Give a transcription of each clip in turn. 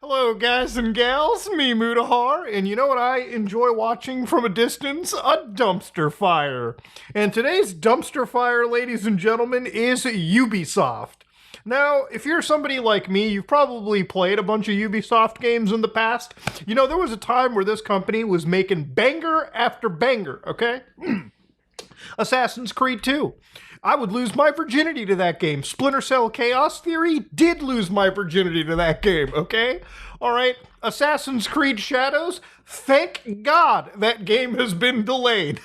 Hello, guys and gals, me Mudahar, and you know what I enjoy watching from a distance? A dumpster fire. And today's dumpster fire, ladies and gentlemen, is Ubisoft. Now, if you're somebody like me, you've probably played a bunch of Ubisoft games in the past. You know, there was a time where this company was making banger after banger, okay? Assassin's Creed 2. I would lose my virginity to that game. Splinter Cell Chaos Theory did lose my virginity to that game, okay? Alright, Assassin's Creed Shadows, thank God that game has been delayed.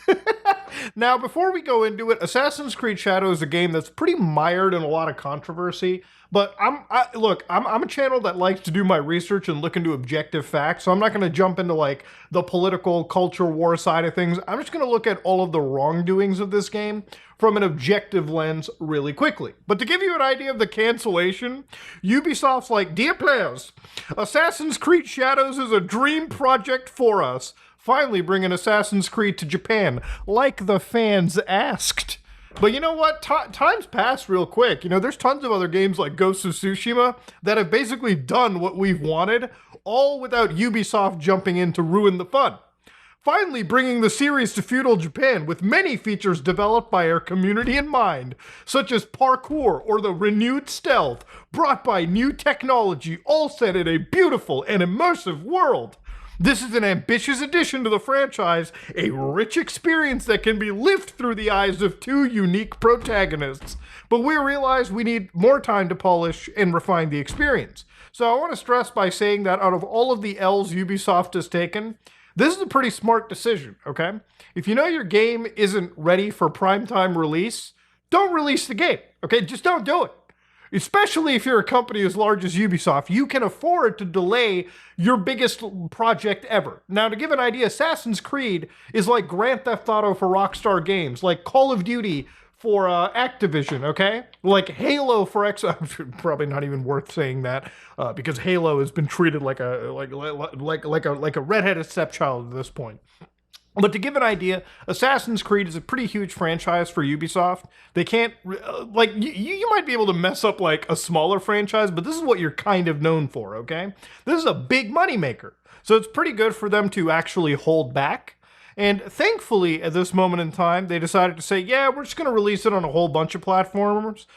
Now, before we go into it, Assassin's Creed Shadows is a game that's pretty mired in a lot of controversy, but I'm a channel that likes to do my research and look into objective facts, so I'm not going to jump into like the political culture war side of things. I'm just going to look at all of the wrongdoings of this game from an objective lens really quickly. But to give you an idea of the cancellation, Ubisoft's like, "Dear players, Assassin's Creed Shadows is a dream project for us. Finally bringing Assassin's Creed to Japan, like the fans asked." But you know what? Time's passed real quick. You know, there's tons of other games like Ghost of Tsushima that have basically done what we've wanted, all without Ubisoft jumping in to ruin the fun. Finally bringing the series to feudal Japan with many features developed by our community in mind, such as parkour or the renewed stealth, brought by new technology, all set in a beautiful and immersive world. This is an ambitious addition to the franchise, a rich experience that can be lived through the eyes of two unique protagonists. But we realize we need more time to polish and refine the experience. So I want to stress by saying that out of all of the L's Ubisoft has taken, this is a pretty smart decision, okay? If you know your game isn't ready for primetime release, don't release the game, okay? Just don't do it. Especially if you're a company as large as Ubisoft, you can afford to delay your biggest project ever. Now, to give an idea, Assassin's Creed is like Grand Theft Auto for Rockstar Games, like Call of Duty for Activision, okay? Like Halo for Xbox. Probably not even worth saying that because Halo has been treated like a redheaded stepchild at this point. But to give an idea, Assassin's Creed is a pretty huge franchise for Ubisoft. They can't, you might be able to mess up like a smaller franchise, but this is what you're kind of known for, okay? This is a big moneymaker. So it's pretty good for them to actually hold back. And thankfully, at this moment in time, they decided to say, yeah, we're just going to release it on a whole bunch of platforms,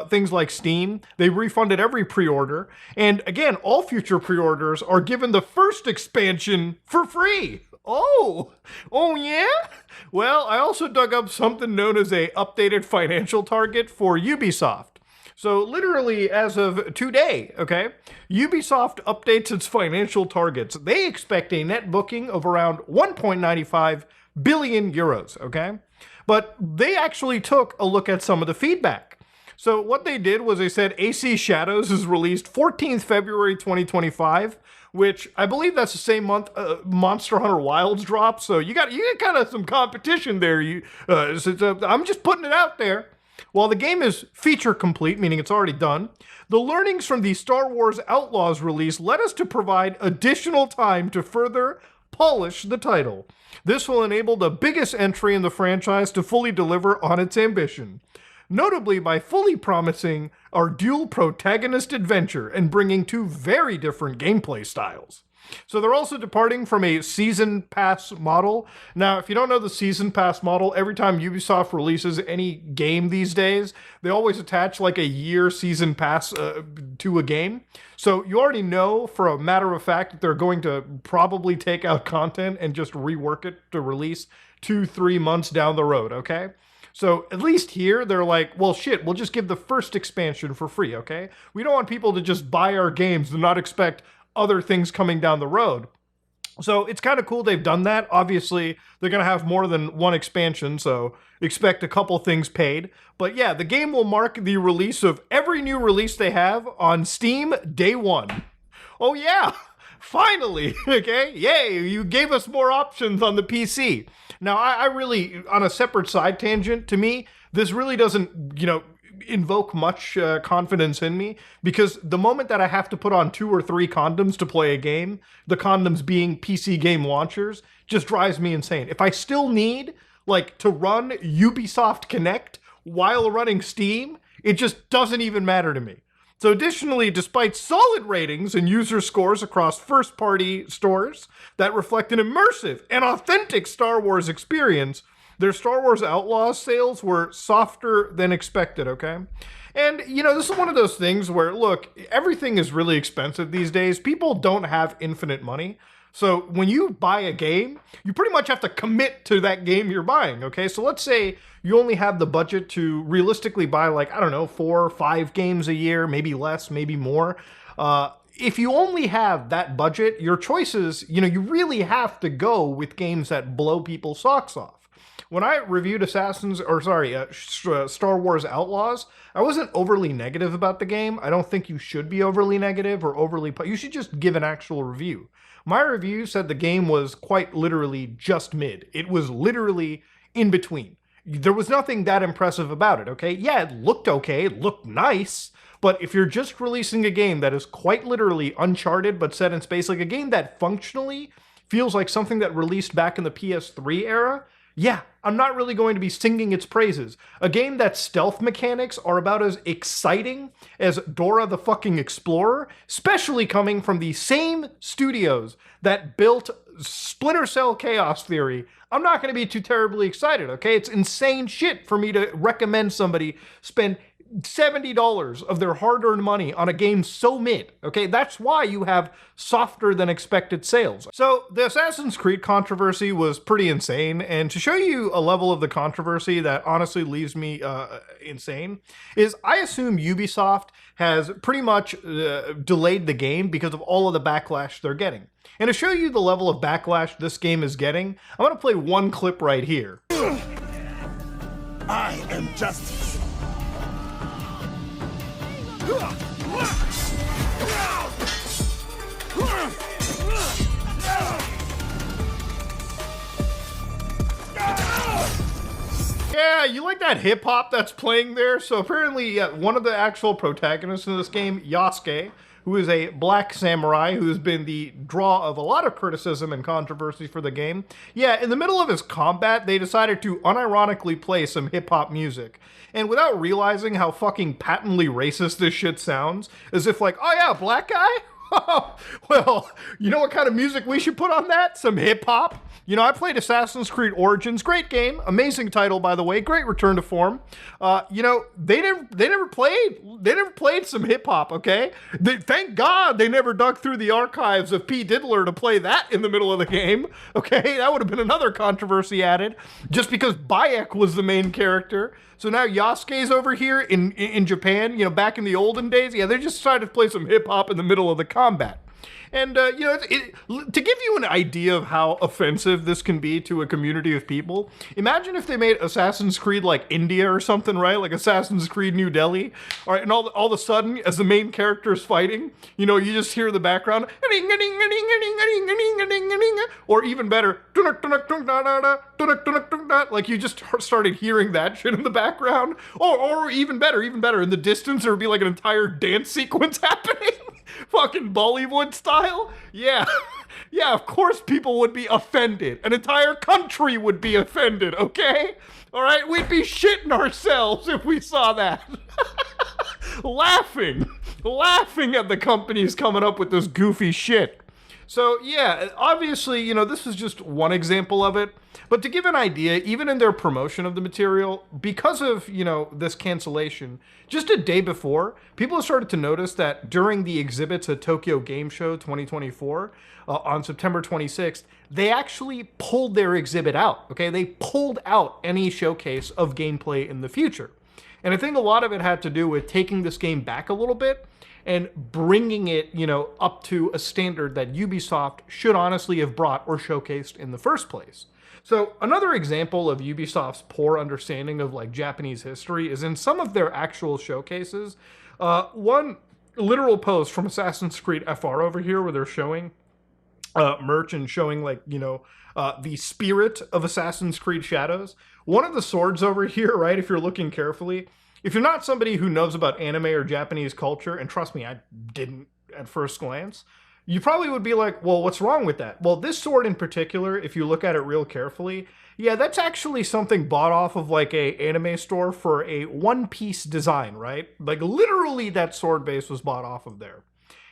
things like Steam. They refunded every pre-order. And again, all future pre-orders are given the first expansion for free. Oh yeah? Well, I also dug up something known as a updated financial target for Ubisoft. So literally as of today, okay, Ubisoft updates its financial targets. They expect a net booking of around 1.95 billion euros, okay? But they actually took a look at some of the feedback. So what they did was they said AC Shadows is released 14th February 2025, which I believe that's the same month Monster Hunter Wilds dropped. So you got kind of some competition there. I'm just putting it out there. While the game is feature complete, meaning it's already done, the learnings from the Star Wars Outlaws release led us to provide additional time to further polish the title. This will enable the biggest entry in the franchise to fully deliver on its ambition, notably by fully promising our dual protagonist adventure and bringing two very different gameplay styles. So they're also departing from a season pass model. Now, if you don't know the season pass model, every time Ubisoft releases any game these days, they always attach like a year season pass to a game. So you already know for a matter of fact that they're going to probably take out content and just rework it to release 2-3 months down the road, okay? So at least here, they're like, well, shit, we'll just give the first expansion for free, okay? We don't want people to just buy our games and not expect other things coming down the road. So it's kind of cool they've done that. Obviously, they're going to have more than one expansion, so expect a couple things paid. But yeah, the game will mark the release of every new release they have on Steam day one. Oh yeah, finally, okay? Yay, you gave us more options on the PC. Now, I really, on a separate side tangent, to me, this really doesn't, invoke much confidence in me, because the moment that I have to put on 2 or 3 condoms to play a game, the condoms being PC game launchers, just drives me insane. If I still need, to run Ubisoft Connect while running Steam, it just doesn't even matter to me. So additionally, despite solid ratings and user scores across first-party stores that reflect an immersive and authentic Star Wars experience, their Star Wars Outlaws sales were softer than expected, okay? And, this is one of those things where, look, everything is really expensive these days. People don't have infinite money. So when you buy a game, you pretty much have to commit to that game you're buying, okay? So let's say you only have the budget to realistically buy, like, I don't know, 4 or 5 games a year, maybe less, maybe more. If you only have that budget, your choices, you really have to go with games that blow people's socks off. When I reviewed Star Wars Outlaws, I wasn't overly negative about the game. I don't think you should be overly negative or you should just give an actual review. My review said the game was quite literally just mid. It was literally in between. There was nothing that impressive about it, okay? Yeah, it looked okay, it looked nice, but if you're just releasing a game that is quite literally Uncharted but set in space, like a game that functionally feels like something that released back in the PS3 era, yeah, I'm not really going to be singing its praises. A game that stealth mechanics are about as exciting as Dora the fucking Explorer, especially coming from the same studios that built Splinter Cell Chaos Theory, I'm not going to be too terribly excited, okay? It's insane shit for me to recommend somebody spend $70 of their hard-earned money on a game so mid, okay? That's why you have softer than expected sales. So the Assassin's Creed controversy was pretty insane, and to show you a level of the controversy that honestly leaves me insane, is I assume Ubisoft has pretty much delayed the game because of all of the backlash they're getting. And to show you the level of backlash this game is getting, I'm gonna play one clip right here. I am justice. Yeah, you like that hip hop that's playing there? So apparently, one of the actual protagonists in this game, Yasuke, who is a black samurai who has been the draw of a lot of criticism and controversy for the game. Yeah, in the middle of his combat, they decided to unironically play some hip-hop music. And without realizing how fucking patently racist this shit sounds, as if like, oh yeah, black guy? Well, you know what kind of music we should put on that? Some hip-hop. I played Assassin's Creed Origins, great game, amazing title by the way, great return to form. They never played some hip hop, okay? Thank God they never dug through the archives of P. Diddler to play that in the middle of the game, okay? That would have been another controversy added, just because Bayek was the main character. So now Yasuke's over here in Japan, back in the olden days. Yeah, they just decided to play some hip hop in the middle of the combat. And, to give you an idea of how offensive this can be to a community of people, imagine if they made Assassin's Creed like India or something, right? Like Assassin's Creed New Delhi. All right, and all of a sudden, as the main character is fighting, you just hear the background, or even better, like you just started hearing that shit in the background. Or even better, in the distance, there would be like an entire dance sequence happening. Fucking Bollywood style? Yeah. Yeah, of course people would be offended. An entire country would be offended, okay? All right, we'd be shitting ourselves if we saw that. Laughing at the companies coming up with this goofy shit. So yeah, obviously, this is just one example of it. But to give an idea, even in their promotion of the material, because of, this cancellation, just a day before, people have started to notice that during the exhibits at Tokyo Game Show 2024, on September 26th, they actually pulled their exhibit out, okay? They pulled out any showcase of gameplay in the future. And I think a lot of it had to do with taking this game back a little bit and bringing it, up to a standard that Ubisoft should honestly have brought or showcased in the first place. So another example of Ubisoft's poor understanding of like Japanese history is in some of their actual showcases. One literal post from Assassin's Creed FR over here where they're showing merch and showing like, the spirit of Assassin's Creed Shadows. One of the swords over here, right, if you're looking carefully, if you're not somebody who knows about anime or Japanese culture, and trust me, I didn't at first glance, You probably would be like, well, what's wrong with that? Well, this sword in particular, if you look at it real carefully, yeah, that's actually something bought off of like a anime store for a one-piece design, right? Like literally that sword base was bought off of there.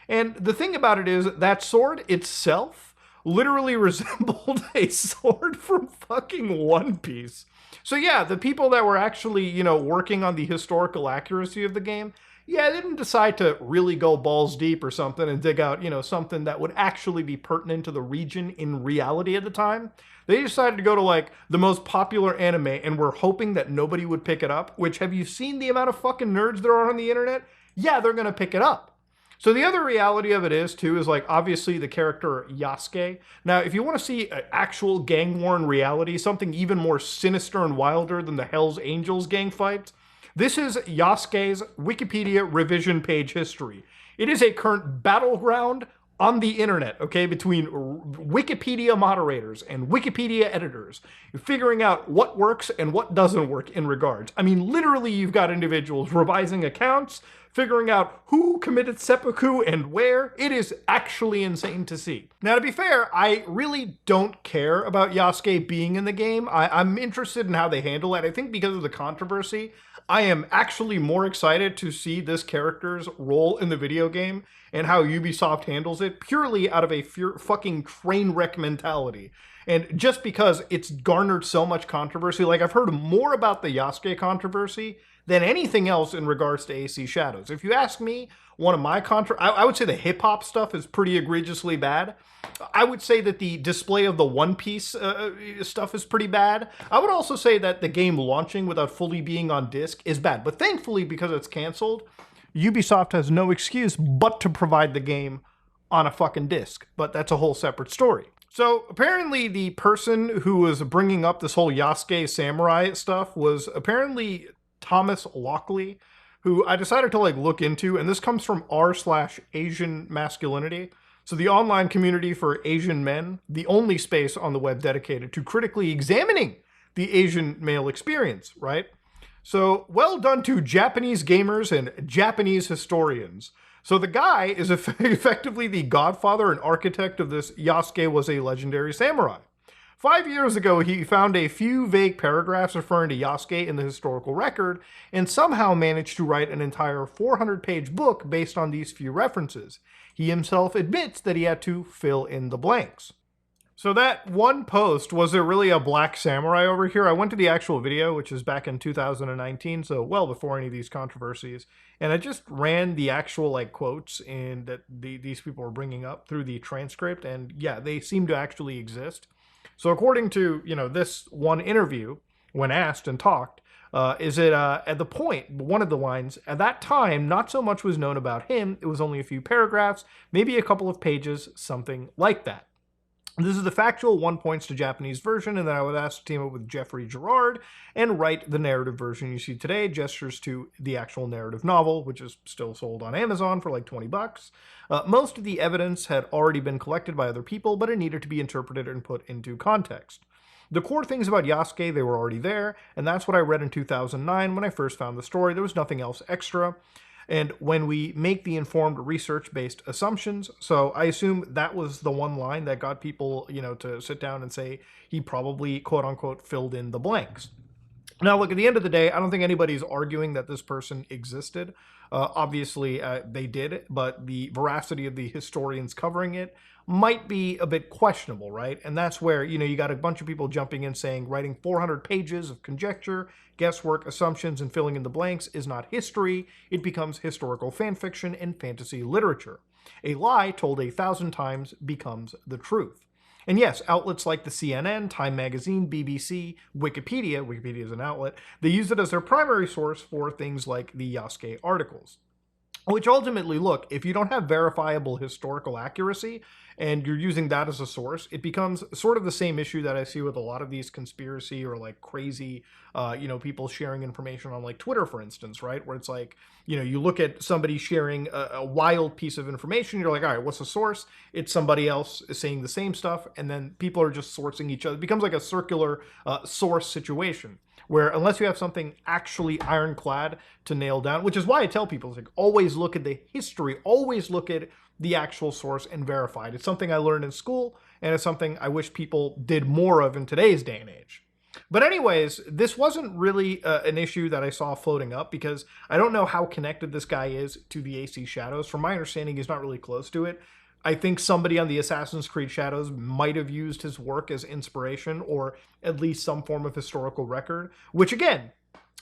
And the thing about it is that sword itself literally resembled a sword from fucking One Piece. So yeah, the people that were actually, working on the historical accuracy of the game, yeah, they didn't decide to really go balls deep or something and dig out, something that would actually be pertinent to the region in reality at the time. They decided to go to like the most popular anime and were hoping that nobody would pick it up, which have you seen the amount of fucking nerds there are on the internet? Yeah, they're gonna pick it up. So the other reality of it is, too, is like obviously the character Yasuke. Now, if you want to see an actual gang-worn reality, something even more sinister and wilder than the Hell's Angels gang fight, this is Yasuke's Wikipedia revision page history. It is a current battleground on the internet, okay, between Wikipedia moderators and Wikipedia editors, figuring out what works and what doesn't work in regards. I mean, literally, you've got individuals revising accounts, figuring out who committed seppuku and where. It is actually insane to see. Now, to be fair, I really don't care about Yasuke being in the game. I'm interested in how they handle it. I think because of the controversy, I am actually more excited to see this character's role in the video game and how Ubisoft handles it purely out of a fucking train wreck mentality. And just because it's garnered so much controversy, like I've heard more about the Yasuke controversy than anything else in regards to AC Shadows. If you ask me, one of my I would say the hip-hop stuff is pretty egregiously bad. I would say that the display of the One Piece stuff is pretty bad. I would also say that the game launching without fully being on disc is bad. But thankfully, because it's canceled, Ubisoft has no excuse but to provide the game on a fucking disc. But that's a whole separate story. So apparently the person who was bringing up this whole Yasuke samurai stuff was apparently Thomas Lockley, who I decided to look into, and this comes from r/Asian masculinity. So the online community for Asian men, the only space on the web dedicated to critically examining the Asian male experience, right? So well done to Japanese gamers and Japanese historians. So the guy is effectively the godfather and architect of this. Yasuke was a legendary samurai. 5 years ago, he found a few vague paragraphs referring to Yasuke in the historical record and somehow managed to write an entire 400-page book based on these few references. He himself admits that he had to fill in the blanks. So that one post, was there really a black samurai over here? I went to the actual video, which is back in 2019, so well before any of these controversies, and I just ran the actual quotes and that these people were bringing up through the transcript, and yeah, they seem to actually exist. So according to, this one interview, when asked and talked, is it at the point, one of the lines, at that time, not so much was known about him, it was only a few paragraphs, maybe a couple of pages, something like that. This is the factual 1 points to Japanese version, and then I was asked to team up with Jeffrey Gerard and write the narrative version you see today, gestures to the actual narrative novel, which is still sold on Amazon for $20. Most of the evidence had already been collected by other people, but it needed to be interpreted and put into context. The core things about Yasuke, they were already there, and that's what I read in 2009 when I first found the story. There was nothing else extra. And when we make the informed research-based assumptions, so I assume that was the one line that got people, to sit down and say he probably, quote-unquote, filled in the blanks. Now, look, at the end of the day, I don't think anybody's arguing that this person existed. Obviously, they did, but the veracity of the historians covering it might be a bit questionable, right? And that's where, you got a bunch of people jumping in saying writing 400 pages of conjecture, guesswork, assumptions, and filling in the blanks is not history. It becomes historical fan fiction and fantasy literature. A lie told 1,000 times becomes the truth. And yes, outlets like the CNN, Time Magazine, BBC, Wikipedia is an outlet, they use it as their primary source for things like the Yasuke articles. Which ultimately, look, if you don't have verifiable historical accuracy and you're using that as a source, it becomes sort of the same issue that I see with a lot of these conspiracy or crazy, people sharing information on Twitter, for instance, right? Where it's you look at somebody sharing a wild piece of information, you're like, all right, what's the source? It's somebody else saying the same stuff, and then people are just sourcing each other. It becomes like a circular source situation, where unless you have something actually ironclad to nail down, which is why I tell people, always look at the history, always look at the actual source and verify it. It's something I learned in school, and it's something I wish people did more of in today's day and age. But anyways, this wasn't really an issue that I saw floating up, because I don't know how connected this guy is to the AC Shadows. From my understanding, he's not really close to it. I think somebody on the Assassin's Creed Shadows might have used his work as inspiration, or at least some form of historical record, which again,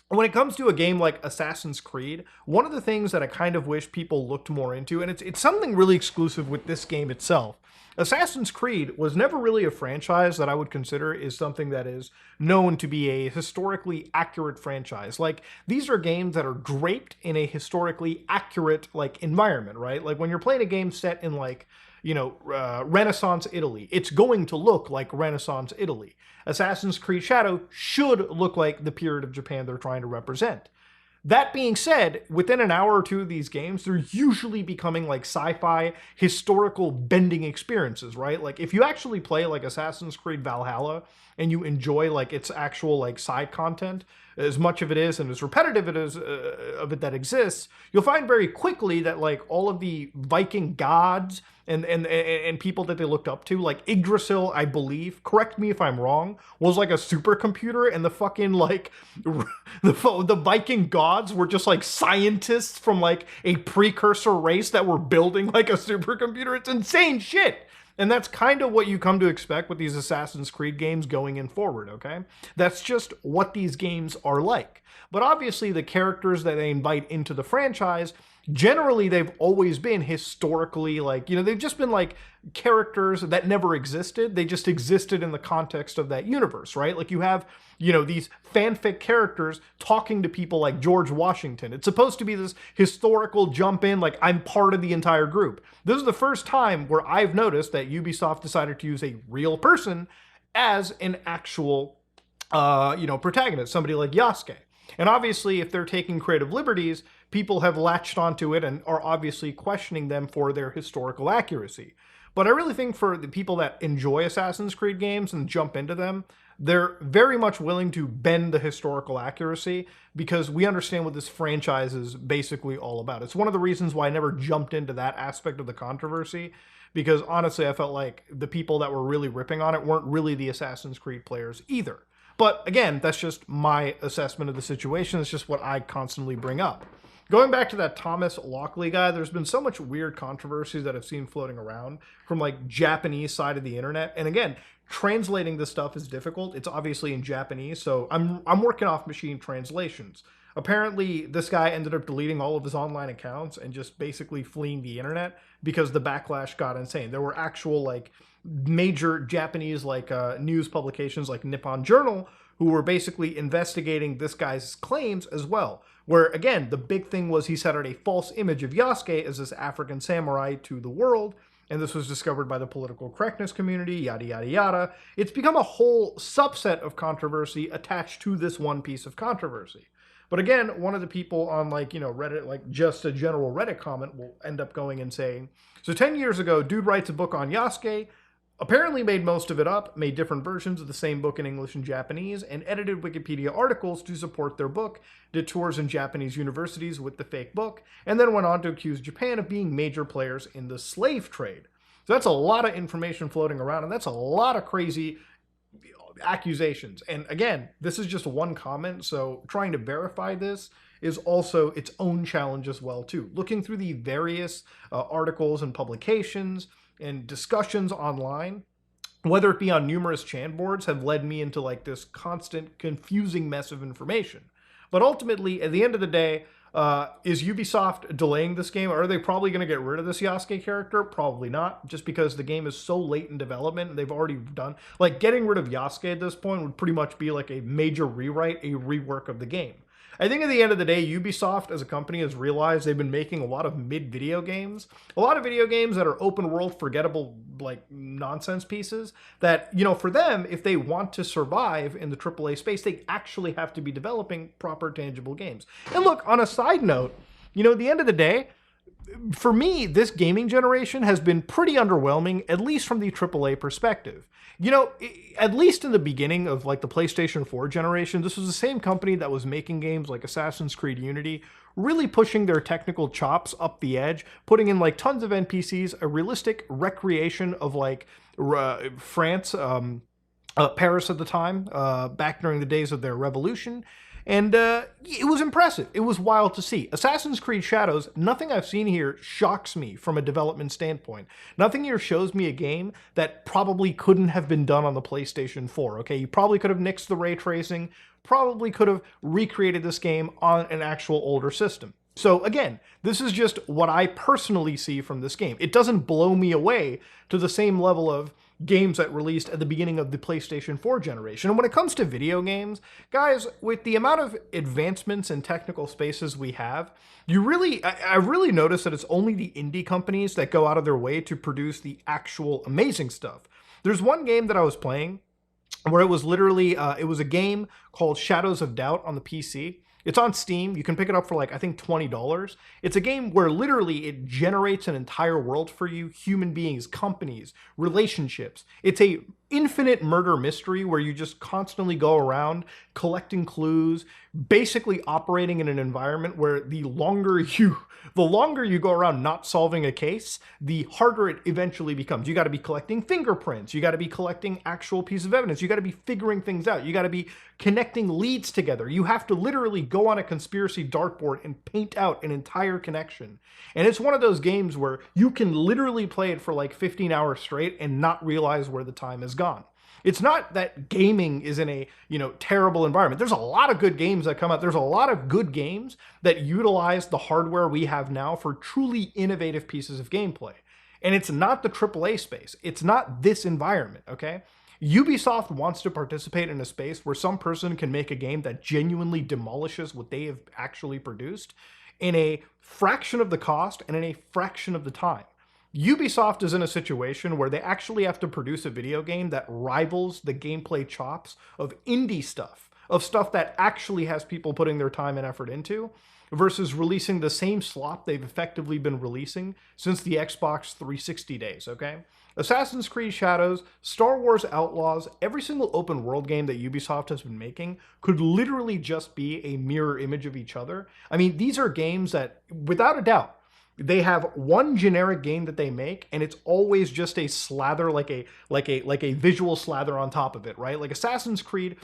when it comes to a game like Assassin's Creed, one of the things that I kind of wish people looked more into, and it's something really exclusive with this game itself. Assassin's Creed was never really a franchise that I would consider is something that is known to be a historically accurate franchise. Like, these are games that are draped in a historically accurate, like, environment, right? Like, when you're playing a game set in, like, Renaissance Italy, it's going to look like Renaissance Italy. Assassin's Creed Shadow should look like the period of Japan they're trying to represent. That being said, within an hour or two of these games, they're usually becoming like sci-fi, historical bending experiences, right? Like, if you actually play like Assassin's Creed Valhalla and you enjoy like its actual like side content, as much of it is and as repetitive it is of it that exists, you'll find very quickly that like all of the Viking gods and people that they looked up to, like Yggdrasil, I believe, correct me if I'm wrong, was like a supercomputer, and the fucking like the Viking gods were just like scientists from like a precursor race that were building like a supercomputer. It's insane shit. And that's kind of what you come to expect with these Assassin's Creed games going in forward, okay? That's just what these games are like. But obviously the characters that they invite into the franchise, generally they've always been historically like, they've just been like characters that never existed. They just existed in the context of that universe, right? Like, you have, these fanfic characters talking to people like George Washington. It's supposed to be this historical jump in, like, I'm part of the entire group. This is the first time where I've noticed that Ubisoft decided to use a real person as an actual, protagonist, somebody like Yasuke. And obviously, if they're taking creative liberties, people have latched onto it and are obviously questioning them for their historical accuracy. But I really think for the people that enjoy Assassin's Creed games and jump into them, they're very much willing to bend the historical accuracy, because we understand what this franchise is basically all about. It's one of the reasons why I never jumped into that aspect of the controversy, because honestly, I felt like the people that were really ripping on it weren't really the Assassin's Creed players either. But again, that's just my assessment of the situation. It's just what I constantly bring up. Going back to that Thomas Lockley guy, there's been so much weird controversy that I've seen floating around from like Japanese side of the internet. And again, translating this stuff is difficult. It's obviously in Japanese, so I'm working off machine translations. Apparently, this guy ended up deleting all of his online accounts and just basically fleeing the internet because the backlash got insane. There were actual like major Japanese like news publications like Nippon Journal who were basically investigating this guy's claims as well. Where again, the big thing was he set out a false image of Yasuke as this African samurai to the world, and this was discovered by the political correctness community, yada, yada, yada. It's become a whole subset of controversy attached to this one piece of controversy. But again, one of the people on like, Reddit, like just a general Reddit comment will end up going and saying, so 10 years ago, dude writes a book on Yasuke, apparently made most of it up, made different versions of the same book in English and Japanese, and edited Wikipedia articles to support their book, did tours in Japanese universities with the fake book, and then went on to accuse Japan of being major players in the slave trade. So that's a lot of information floating around, and that's a lot of crazy accusations. And again, this is just one comment, so trying to verify this is also its own challenge as well, too. Looking through the various articles and publications and discussions online, whether it be on numerous chan boards, have led me into like this constant confusing mess of information. But ultimately, at the end of the day, is Ubisoft delaying this game? Are they probably going to get rid of this Yasuke character? Probably not, just because the game is so late in development and they've already done, like, getting rid of Yasuke at this point would pretty much be like a major rewrite, a rework of the game. I think at the end of the day, Ubisoft as a company has realized they've been making a lot of mid-video games. A lot of video games that are open world, forgettable, like, nonsense pieces that, for them, if they want to survive in the AAA space, they actually have to be developing proper, tangible games. And look, on a side note, at the end of the day, for me, this gaming generation has been pretty underwhelming, at least from the AAA perspective. You know, at least in the beginning of like the PlayStation 4 generation, this was the same company that was making games like Assassin's Creed Unity, really pushing their technical chops up the edge, putting in like tons of NPCs, a realistic recreation of like France, Paris at the time, back during the days of their revolution. And it was impressive. It was wild to see. Assassin's Creed Shadows, nothing I've seen here shocks me from a development standpoint. Nothing here shows me a game that probably couldn't have been done on the PlayStation 4, okay? You probably could have nixed the ray tracing, probably could have recreated this game on an actual older system. So again, this is just what I personally see from this game. It doesn't blow me away to the same level of games that released at the beginning of the PlayStation 4 generation. And when it comes to video games, guys, with the amount of advancements and technical spaces we have, I really notice that it's only the indie companies that go out of their way to produce the actual amazing stuff. There's one game that I was playing where it was literally, it was a game called Shadows of Doubt on the PC. It's on Steam. You can pick it up for like, I think $20. It's a game where literally it generates an entire world for you, human beings, companies, relationships. It's a infinite murder mystery where you just constantly go around collecting clues, basically operating in an environment where the longer you go around not solving a case, the harder it eventually becomes. You got to be collecting fingerprints. You got to be collecting actual pieces of evidence. You got to be figuring things out. You got to be connecting leads together. You have to literally go on a conspiracy dartboard and paint out an entire connection. And it's one of those games where you can literally play it for like 15 hours straight and not realize where the time is gone. It's not that gaming is in a, terrible environment. There's a lot of good games that come out. There's a lot of good games that utilize the hardware we have now for truly innovative pieces of gameplay. And it's not the AAA space. It's not this environment, okay? Ubisoft wants to participate in a space where some person can make a game that genuinely demolishes what they have actually produced in a fraction of the cost and in a fraction of the time. Ubisoft is in a situation where they actually have to produce a video game that rivals the gameplay chops of indie stuff, of stuff that actually has people putting their time and effort into, versus releasing the same slop they've effectively been releasing since the Xbox 360 days, okay? Assassin's Creed Shadows, Star Wars Outlaws, every single open world game that Ubisoft has been making could literally just be a mirror image of each other. I mean, these are games that, without a doubt, they have one generic game that they make, and it's always just a slather, like a visual slather on top of it, right? Like Assassin's Creed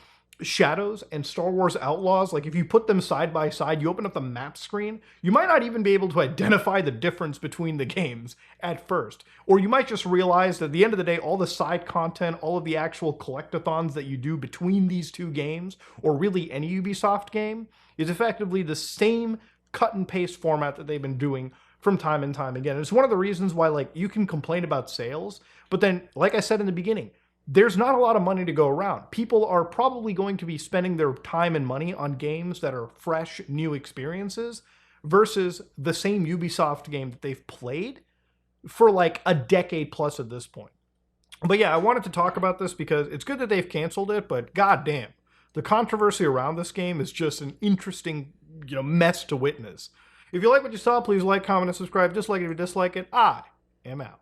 Shadows and Star Wars Outlaws, like if you put them side by side, you open up the map screen, you might not even be able to identify the difference between the games at first. Or you might just realize that at the end of the day, all the side content, all of the actual collectathons that you do between these two games, or really any Ubisoft game, is effectively the same cut and paste format that they've been doing from time and time again. And it's one of the reasons why, like, you can complain about sales, but then, like I said in the beginning, there's not a lot of money to go around. People are probably going to be spending their time and money on games that are fresh, new experiences versus the same Ubisoft game that they've played for like a decade plus at this point. But yeah, I wanted to talk about this because it's good that they've canceled it, but goddamn, the controversy around this game is just an interesting, mess to witness. If you like what you saw, please like, comment, and subscribe. Dislike it if you dislike it. I am out.